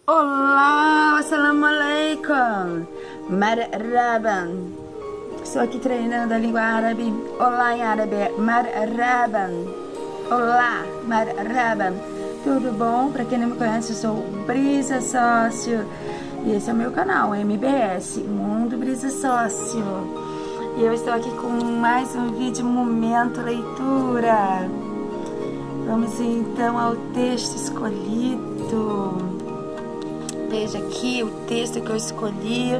Olá, assalamu alaikum, marhaban. Estou aqui treinando a língua árabe. Olá em árabe é marhaban. Olá, marhaban. Tudo bom? Para quem não me conhece, eu sou Brisa Sócio. E esse é o meu canal, MBS, Mundo Brisa Sócio. E eu estou aqui com mais um vídeo Momento Leitura. Vamos então ao texto escolhido. Veja aqui o texto que eu escolhi,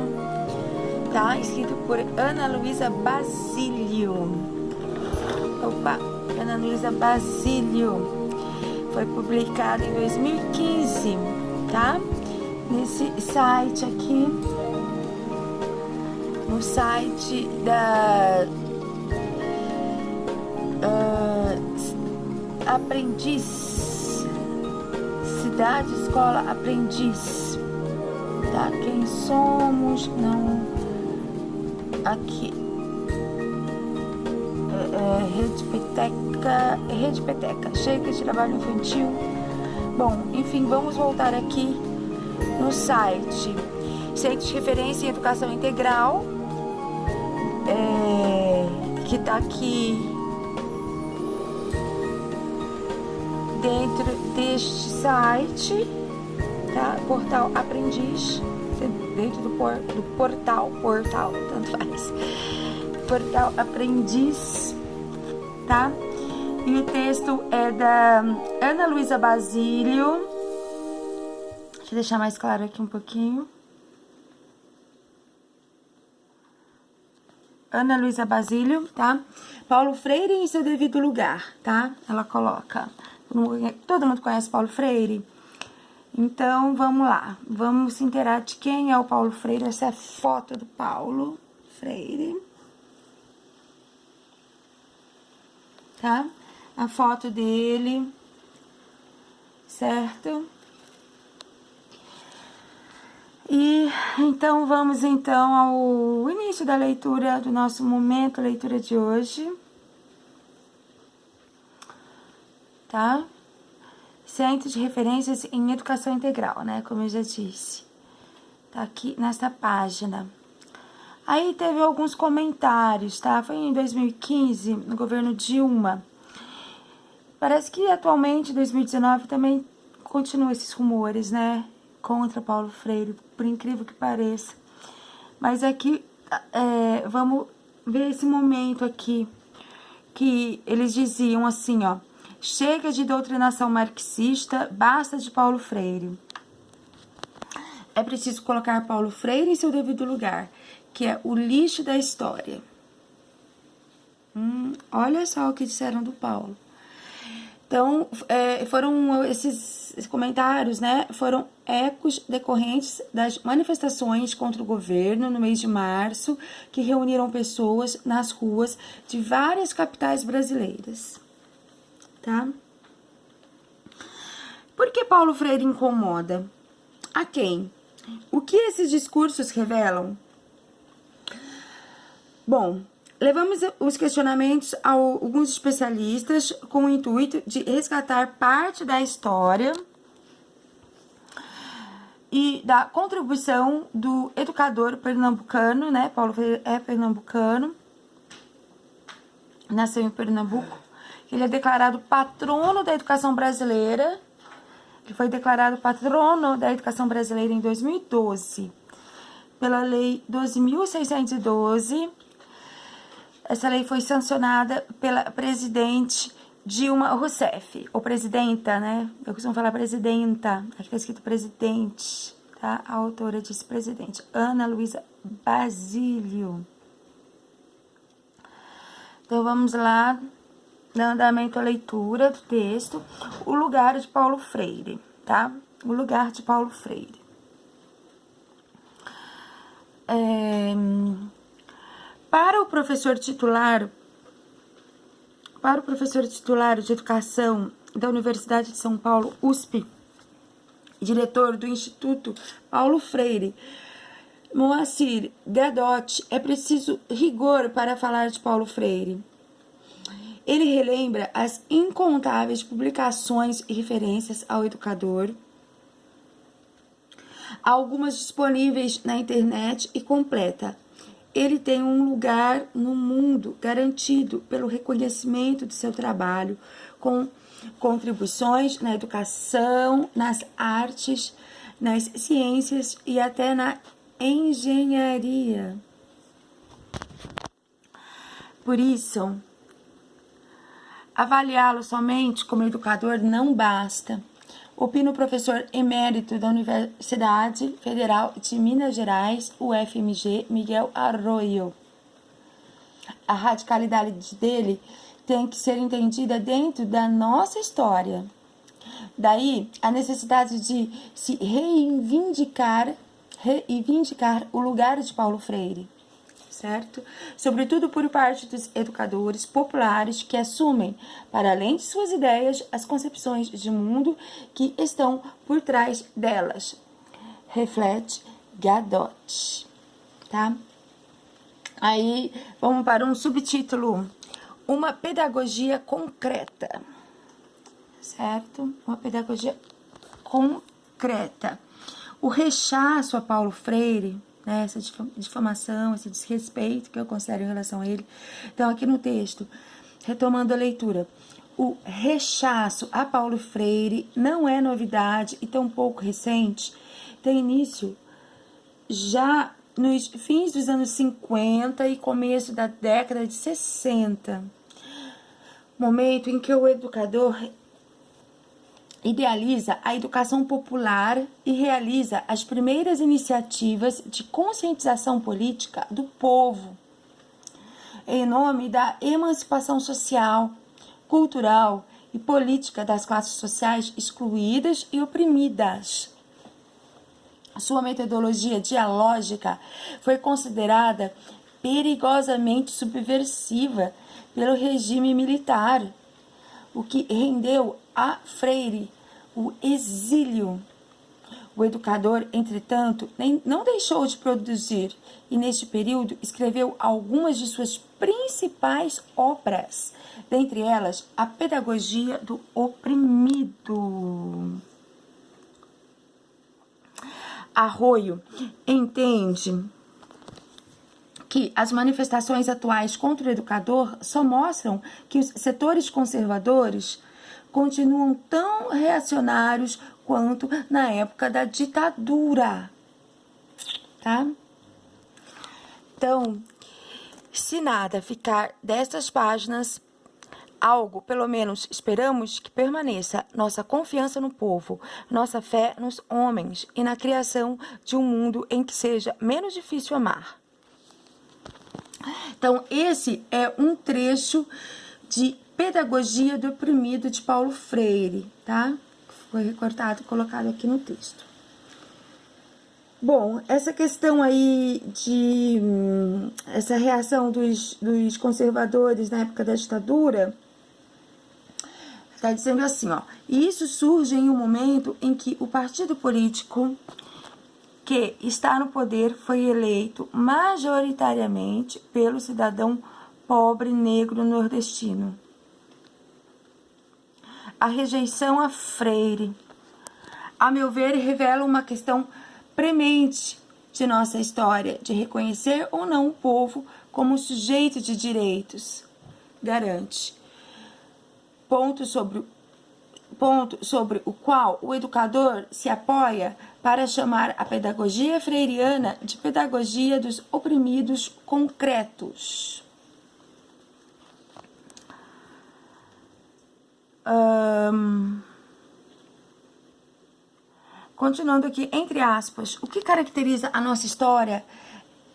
tá? Escrito por Ana Luísa Basílio. Opa, Ana Luísa Basílio. Foi publicado em 2015, tá? Nesse site aqui, no site da Aprendiz, Cidade Escola Aprendiz, tá? Quem somos, não, aqui, Rede Peteca, chega de trabalho infantil. Bom, enfim, vamos voltar aqui no site, Centro de Referência em Educação Integral, que tá aqui dentro deste site, tá? Portal Aprendiz, dentro do portal, tanto faz. Portal Aprendiz, tá? E o texto é da Ana Luísa Basílio. Deixa eu deixar mais claro aqui um pouquinho. Ana Luísa Basílio, tá? Paulo Freire em seu devido lugar, tá? Ela coloca. Todo mundo conhece Paulo Freire? Então, vamos lá. Vamos se inteirar de quem é o Paulo Freire. Essa é a foto do Paulo Freire. Tá? A foto dele. Certo? E então, vamos então ao início da leitura do nosso momento, leitura de hoje. Tá? Centro de Referências em Educação Integral, né? Como eu já disse. Tá aqui nessa página. Aí teve alguns comentários, tá? Foi em 2015, no governo Dilma. Parece que atualmente, em 2019, também continuam esses rumores, né? Contra Paulo Freire, por incrível que pareça. Mas aqui, vamos ver esse momento aqui, que eles diziam assim, ó. Chega de doutrinação marxista, basta de Paulo Freire. É preciso colocar Paulo Freire em seu devido lugar, que é o lixo da história. Olha só o que disseram do Paulo. Então, foram esses comentários, né? Foram ecos decorrentes das manifestações contra o governo no mês de março, que reuniram pessoas nas ruas de várias capitais brasileiras. Tá? Por que Paulo Freire incomoda? A quem? O que esses discursos revelam? Bom, levamos os questionamentos a alguns especialistas com o intuito de resgatar parte da história e da contribuição do educador pernambucano, né? Paulo Freire é pernambucano, nasceu em Pernambuco. Ele é declarado patrono da educação brasileira. Ele foi declarado patrono da educação brasileira em 2012, pela Lei 12.612. Essa lei foi sancionada pela presidente Dilma Rousseff, ou presidenta, né? Eu costumo falar presidenta, aqui tá escrito presidente, tá? A autora disse presidente, Ana Luísa Basílio. Então, vamos lá. No andamento a leitura do texto, o lugar de Paulo Freire, tá? O lugar de Paulo Freire. Para o professor titular de Educação da Universidade de São Paulo, USP, diretor do Instituto Paulo Freire, Moacir Gadotti, é preciso rigor para falar de Paulo Freire. Ele relembra as incontáveis publicações e referências ao educador, Há algumas disponíveis na internet e completa. Ele tem um lugar no mundo garantido pelo reconhecimento do seu trabalho, com contribuições na educação, nas artes, nas ciências e até na engenharia. Por isso, avaliá-lo somente como educador não basta. Opina o professor emérito da Universidade Federal de Minas Gerais, UFMG, Miguel Arroyo. A radicalidade dele tem que ser entendida dentro da nossa história. Daí, a necessidade de se reivindicar o lugar de Paulo Freire, certo? Sobretudo por parte dos educadores populares que assumem, para além de suas ideias, as concepções de mundo que estão por trás delas. Reflete Gadot, tá? Aí, vamos para um subtítulo. Uma pedagogia concreta, certo? Uma pedagogia concreta. O rechaço a Paulo Freire, né, essa difamação, esse desrespeito que eu considero em relação a ele. Então, aqui no texto, retomando a leitura, o rechaço a Paulo Freire não é novidade e tampouco recente, tem início já nos fins dos anos 50 e começo da década de 60, momento em que o educador idealiza a educação popular e realiza as primeiras iniciativas de conscientização política do povo, em nome da emancipação social, cultural e política das classes sociais excluídas e oprimidas. Sua metodologia dialógica foi considerada perigosamente subversiva pelo regime militar, o que rendeu a Freire o exílio. O educador, entretanto, não deixou de produzir e, neste período, escreveu algumas de suas principais obras, dentre elas, A Pedagogia do Oprimido. Arroyo entende que as manifestações atuais contra o educador só mostram que os setores conservadores continuam tão reacionários quanto na época da ditadura, tá? Então, se nada ficar destas páginas, algo, pelo menos, esperamos que permaneça nossa confiança no povo, nossa fé nos homens e na criação de um mundo em que seja menos difícil amar. Então, esse é um trecho de Pedagogia do Oprimido de Paulo Freire, tá? Foi recortado e colocado aqui no texto. Bom, essa questão aí de essa reação dos conservadores na época da ditadura, está dizendo assim, ó, e isso surge em um momento em que o partido político que está no poder foi eleito majoritariamente pelo cidadão pobre negro nordestino. A rejeição a Freire, a meu ver, revela uma questão premente de nossa história, de reconhecer ou não o povo como sujeito de direitos. Garante. Ponto sobre o qual o educador se apoia para chamar a pedagogia freiriana de pedagogia dos oprimidos concretos. Continuando aqui, entre aspas, o que caracteriza a nossa história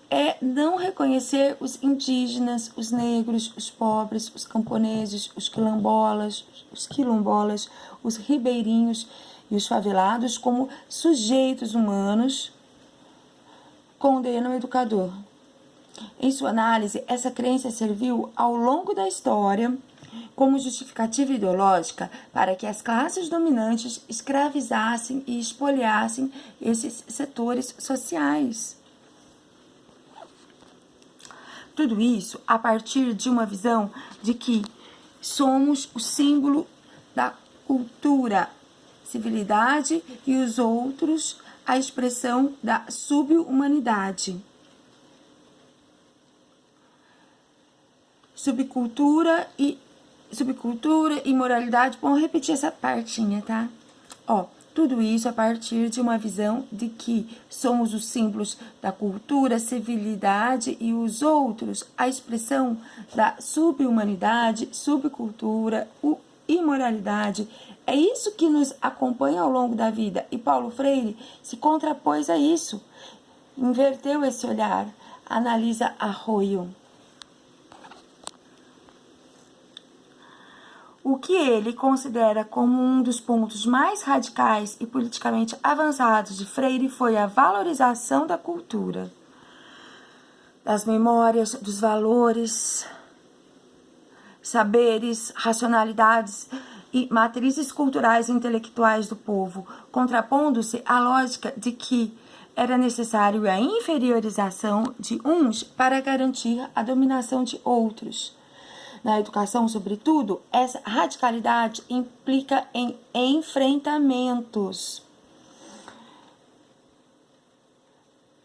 é não reconhecer os indígenas, os negros, os pobres, os camponeses, os quilombolas, os ribeirinhos e os favelados como sujeitos humanos, condena o educador. Em sua análise, essa crença serviu ao longo da história como justificativa ideológica para que as classes dominantes escravizassem e espoliassem esses setores sociais. Tudo isso a partir de uma visão de que somos o símbolo da cultura, civilidade e os outros a expressão da subhumanidade. Subcultura e moralidade. Vamos repetir essa partinha, tá? Ó, tudo isso a partir de uma visão de que somos os símbolos da cultura, civilidade e os outros, a expressão da subhumanidade, subcultura, imoralidade. É isso que nos acompanha ao longo da vida. E Paulo Freire se contrapôs a isso, inverteu esse olhar. Analisa Arroyo. O que ele considera como um dos pontos mais radicais e politicamente avançados de Freire foi a valorização da cultura, das memórias, dos valores, saberes, racionalidades e matrizes culturais e intelectuais do povo, contrapondo-se à lógica de que era necessário a inferiorização de uns para garantir a dominação de outros. Na educação, sobretudo, essa radicalidade implica em enfrentamentos.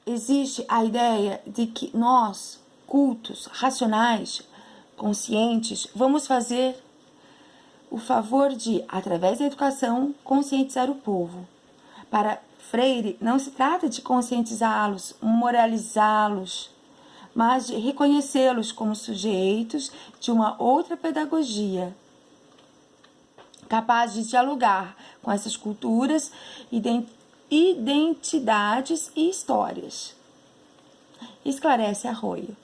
Existe a ideia de que nós, cultos, racionais, conscientes, vamos fazer o favor de, através da educação, conscientizar o povo. Para Freire, não se trata de conscientizá-los, moralizá-los, mas de reconhecê-los como sujeitos de uma outra pedagogia, capaz de dialogar com essas culturas, identidades e histórias. Esclarece Arroyo.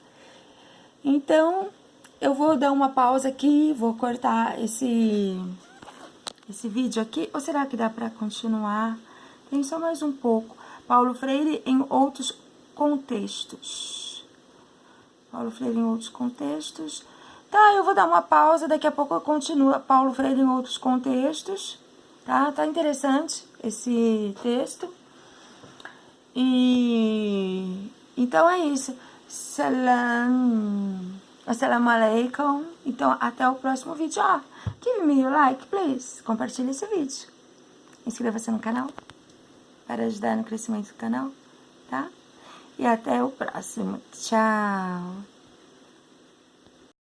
Então, eu vou dar uma pausa aqui, vou cortar esse vídeo aqui, ou será que dá para continuar? Tem só mais um pouco. Paulo Freire em outros contextos. Paulo Freire em outros contextos. Tá, eu vou dar uma pausa, daqui a pouco eu continuo. Paulo Freire em outros contextos. Tá? Tá interessante esse texto. E então é isso. Assalamu alaikum. Então, até o próximo vídeo. Give me your like, please. Compartilhe esse vídeo. Inscreva-se no canal para ajudar no crescimento do canal, tá? E até o próximo. Tchau!